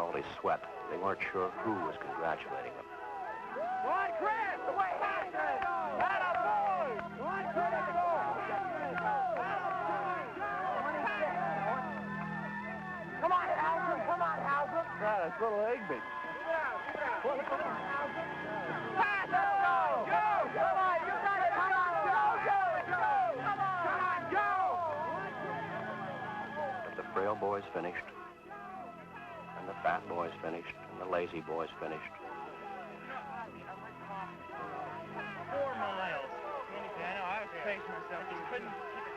salty sweat. They weren't sure who was congratulating them. Go on, Chris! Away, Chris! Atta boy! Go on, Chris! Go! Come on, Hauser! Come on, Hauser! Right, that's little Higby. Come on, Hauser! Pass it! Go! Come on, you got it! Come on, go! Come on, go! But the frail boys finished, and the fat boys finished, and the lazy boys finished. 4 miles. I know, I was pacing myself. Just couldn't keep it.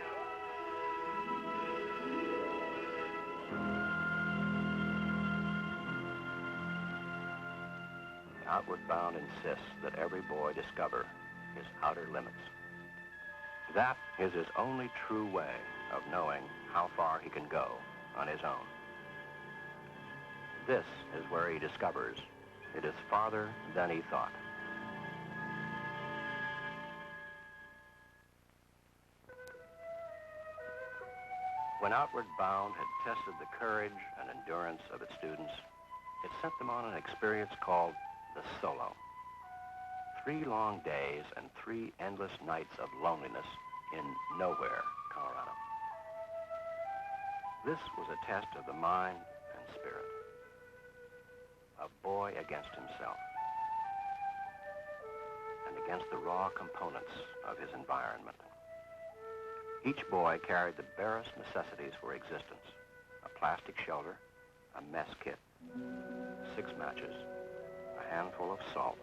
Outward Bound insists that every boy discover his outer limits. That is his only true way of knowing how far he can go on his own. This is where he discovers it is farther than he thought. When Outward Bound had tested the courage and endurance of its students, it sent them on an experience called the Solo. 3 long days and 3 endless nights of loneliness in nowhere, Colorado. This was a test of the mind and spirit. A boy against himself and against the raw components of his environment. Each boy carried the barest necessities for existence: a plastic shelter, a mess kit, 6 matches, a handful of salt,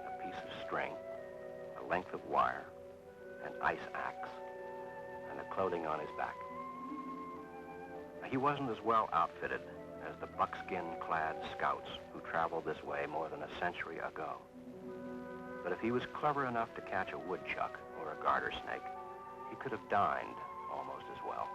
a piece of string, a length of wire, an ice axe, and the clothing on his back. He wasn't as well outfitted as the buckskin-clad scouts who traveled this way more than a century ago. But if he was clever enough to catch a woodchuck or a garter snake, he could have dined almost as well.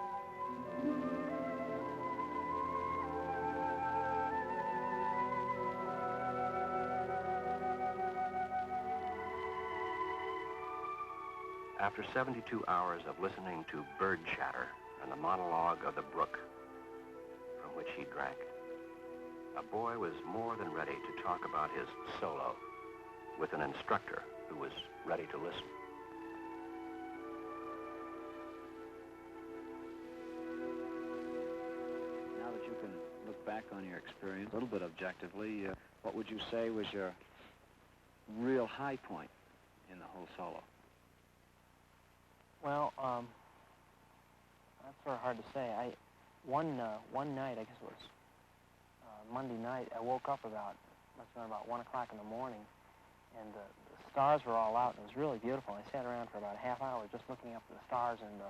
After 72 hours of listening to bird chatter and the monologue of the brook from which he drank, a boy was more than ready to talk about his solo with an instructor who was ready to listen. Now that you can look back on your experience a little bit objectively, what would you say was your real high point in the whole solo? Well, that's sort of hard to say. One night, I guess it was Monday night, I woke up must have been about 1 o'clock in the morning, and the stars were all out, and it was really beautiful. I sat around for about a half hour just looking up at the stars and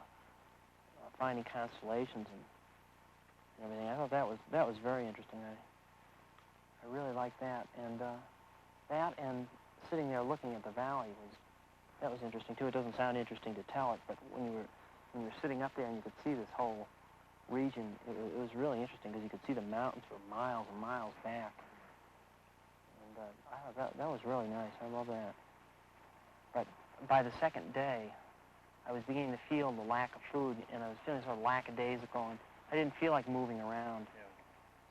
finding constellations and everything. I thought that was very interesting. I really liked that, and that and sitting there looking at the valley was interesting too. It doesn't sound interesting to tell it, but when you were sitting up there and you could see this whole region, it was really interesting because you could see the mountains for miles and miles back. And I thought that was really nice. I love that. But by the second day, I was beginning to feel the lack of food, and I was feeling sort of lackadaisical, and I didn't feel like moving around. Yeah.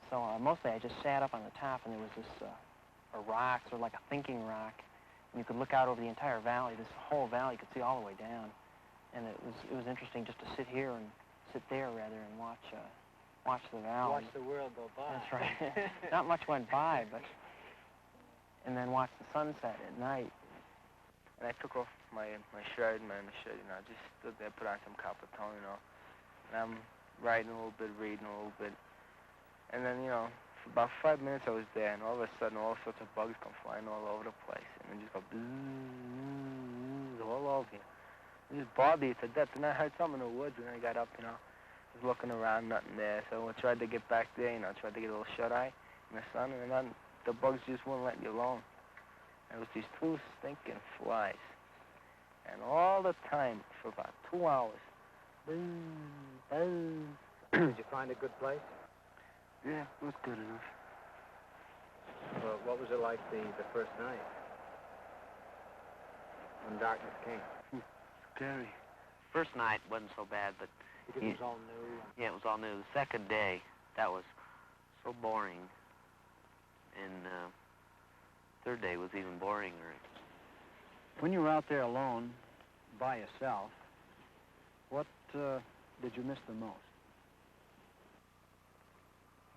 So mostly I just sat up on the top, and there was this a rock, sort of like a thinking rock, and you could look out over the entire valley. This whole valley you could see all the way down, and it was interesting just to sit here and sit there rather and watch the valley. Watch the world go by. That's right. Not much went by, but and then watch the sunset at night. And I took off my shirt, just stood there, put on some Capitone, and I'm writing a little bit, reading a little bit. And then, for about 5 minutes I was there, and all of a sudden all sorts of bugs come flying all over the place, and they just go bzzz, all over you. It just bothered you to death. And I heard something in the woods, and I got up, was looking around, nothing there. So I tried to get back there, tried to get a little shut-eye in the sun, and then the bugs just wouldn't let you alone. It was these 2 stinking flies. And all the time, for about 2 hours, buzz, buzz. Did you find a good place? Yeah, it was good enough. Well, what was it like the first night when darkness came? Scary. First night wasn't so bad, but... Because it was all new? Yeah, it was all new. The second day, that was so boring. And third day was even boringer. When you were out there alone, by yourself, what did you miss the most?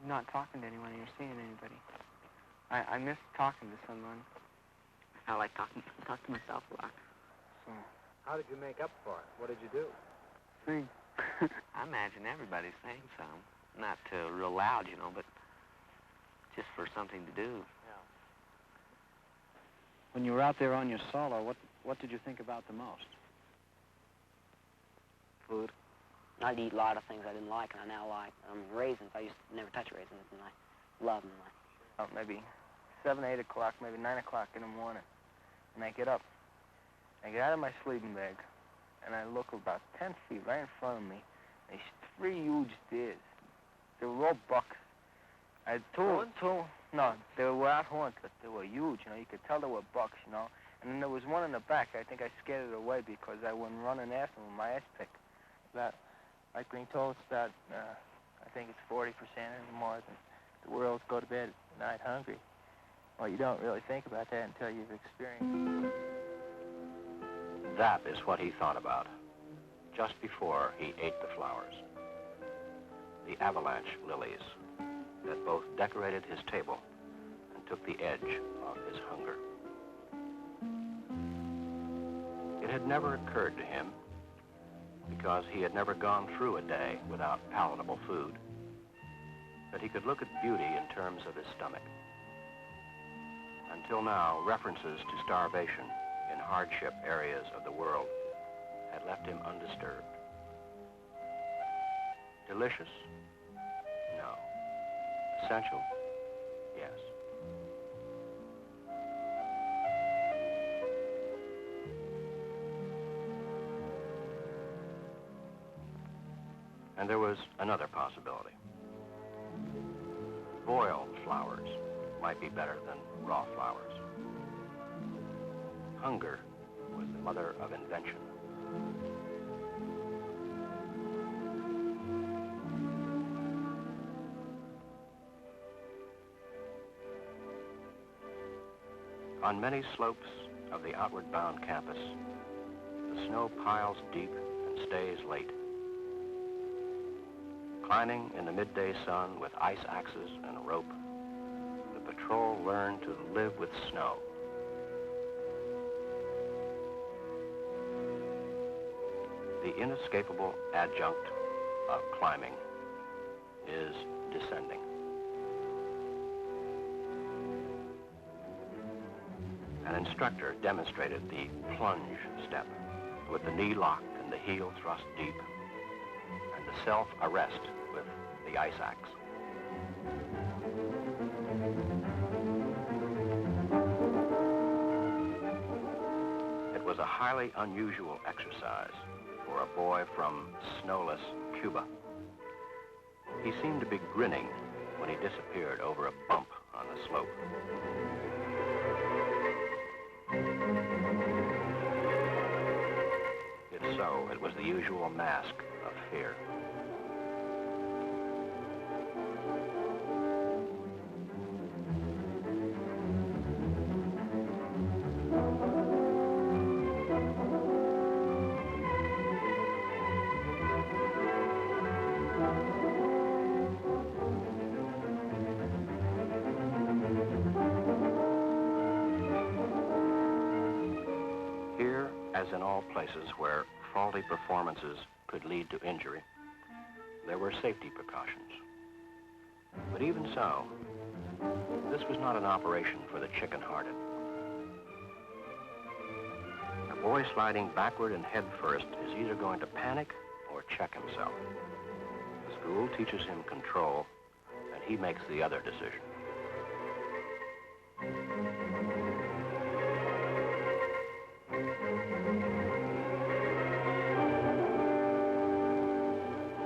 Not talking to anyone or seeing anybody. I miss talking to someone. I like talk to myself a lot. So, How did you make up for it? What did you do? sing. I imagine everybody sang some. Not real loud, you know, but just for something to do. When you were out there on your solo, what did you think about the most? Food. I'd eat a lot of things I didn't like, and I now like. Raisins. I used to never touch raisins, and I love them. Maybe 7, 8 o'clock, maybe 9 o'clock in the morning. And I get up. I get out of my sleeping bag, and I look about 10 feet right in front of me. There's 3 huge deers. They were all bucks. I had no, they were out horns, but they were huge, you know. You could tell they were bucks, you know. And then there was one in the back. I think I scared it away because I went running after him with my ass pick. Like being told, it's about, I think it's 40% more than the world go to bed at night hungry. Well, you don't really think about that until you've experienced it. That is what he thought about just before he ate the flowers. The avalanche lilies that both decorated his table and took the edge off his hunger. It had never occurred to him, because he had never gone through a day without palatable food, that he could look at beauty in terms of his stomach. Until now, references to starvation in hardship areas of the world had left him undisturbed. Delicious? No. Essential? Yes. And there was another possibility. Boiled flowers might be better than raw flowers. Hunger was the mother of invention. On many slopes of the outward bound campus, the snow piles deep and stays late. Climbing in the midday sun with ice axes and a rope, the patrol learned to live with snow. The inescapable adjunct of climbing is descending. An instructor demonstrated the plunge step with the knee locked and the heel thrust deep, and the self-arrest with the ice axe. It was a highly unusual exercise for a boy from snowless Cuba. He seemed to be grinning when he disappeared over a bump on the slope. If so, it was the usual mask of fear. Here, as in all places where faulty performances could lead to injury, there were safety precautions. But even so, this was not an operation for the chicken-hearted. A boy sliding backward and head first is either going to panic or check himself. The school teaches him control, and he makes the other decision.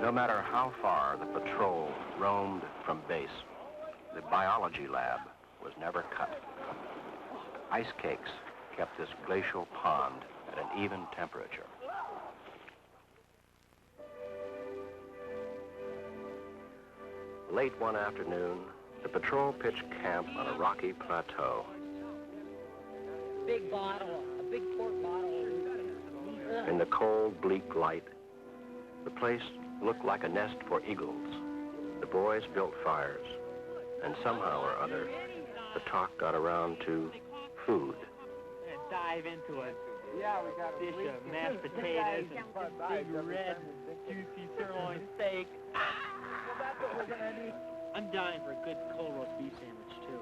No matter how far the patrol roamed from base, the biology lab was never cut. Ice cakes kept this glacial pond at an even temperature. Late one afternoon, the patrol pitched camp on a rocky plateau. Big bottle, a big quart bottle. In the cold, bleak light, the place looked like a nest for eagles. The boys built fires, and somehow or other, the talk got around to food. Dive into a dish of mashed potatoes and big red juicy sirloin steak. I'm dying for a good cold roast beef sandwich too.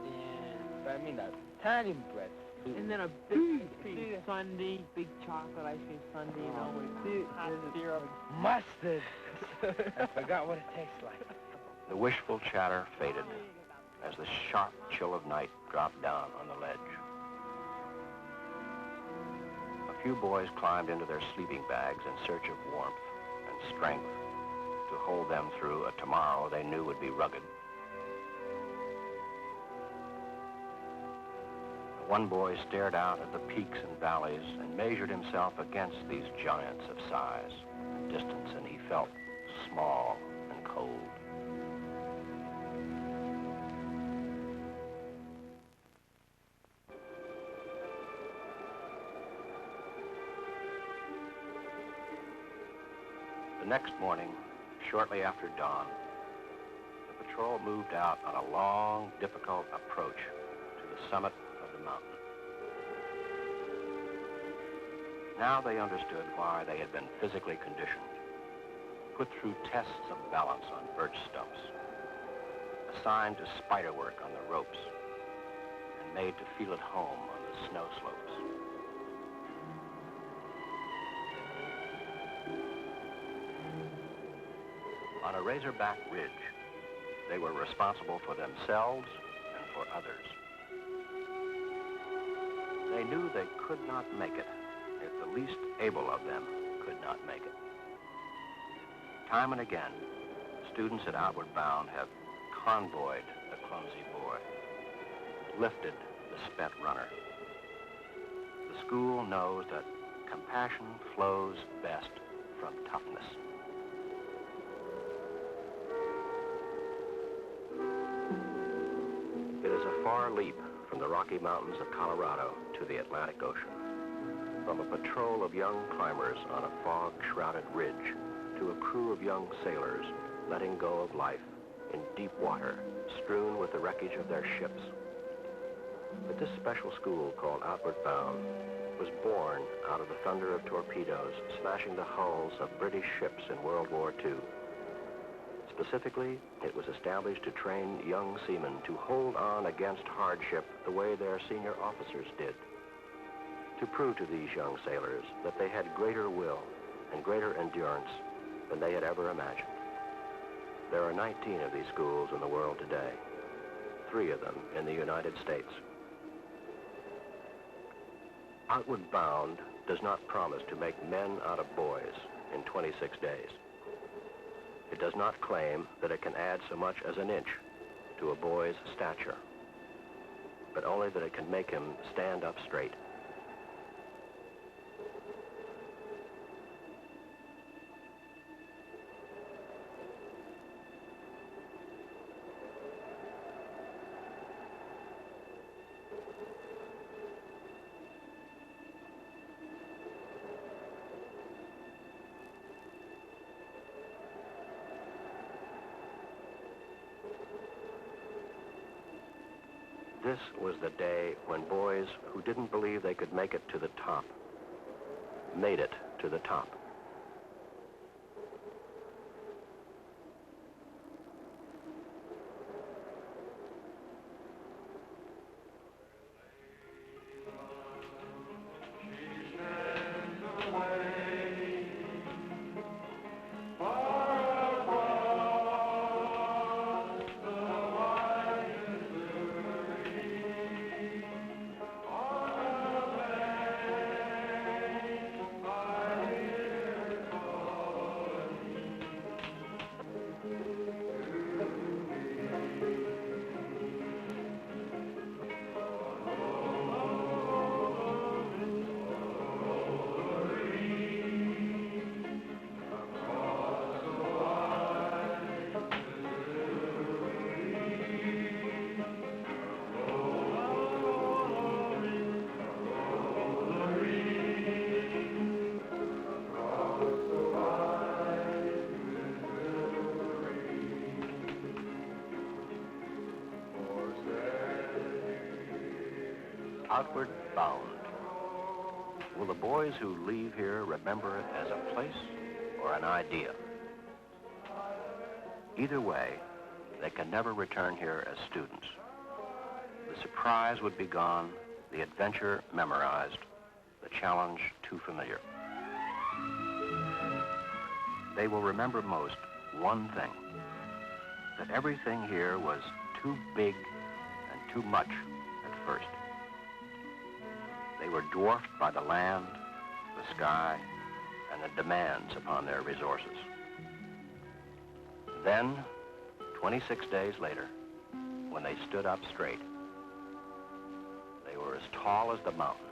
Yeah, I mean that tiny bread. And then a big sundae, big chocolate ice cream sundae, you know, with hot syrup. Mustard. I forgot what it tastes like. The wishful chatter faded as the sharp chill of night dropped down on the ledge. A few boys climbed into their sleeping bags in search of warmth and strength to hold them through a tomorrow they knew would be rugged. One boy stared out at the peaks and valleys and measured himself against these giants of size and distance, and he felt small and cold. The next morning, shortly after dawn, the patrol moved out on a long, difficult approach to the summit of the mountain. Now they understood why they had been physically conditioned, put through tests of balance on birch stumps, assigned to spider work on the ropes, and made to feel at home on the snow slopes. On a razorback ridge, they were responsible for themselves and for others. They knew they could not make it if the least able of them could not make it. Time and again, students at Outward Bound have convoyed the clumsy boy, lifted the spent runner. The school knows that compassion flows best from toughness. It is a far leap from the Rocky Mountains of Colorado to the Atlantic Ocean, from a patrol of young climbers on a fog-shrouded ridge to a crew of young sailors letting go of life in deep water strewn with the wreckage of their ships. But this special school called Outward Bound was born out of the thunder of torpedoes smashing the hulls of British ships in World War II. Specifically, it was established to train young seamen to hold on against hardship the way their senior officers did, to prove to these young sailors that they had greater will and greater endurance than they had ever imagined. There are 19 of these schools in the world today, 3 of them in the United States. Outward Bound does not promise to make men out of boys in 26 days. It does not claim that it can add so much as an inch to a boy's stature, but only that it can make him stand up straight. This was the day when boys who didn't believe they could make it to the top made it to the top. outward bound. Will the boys who leave here remember it as a place or an idea? Either way, they can never return here as students. The surprise would be gone, the adventure memorized, the challenge too familiar. They will remember most one thing, that everything here was too big and too much at first. They were dwarfed by the land, the sky, and the demands upon their resources. Then, 26 days later, when they stood up straight, they were as tall as the mountains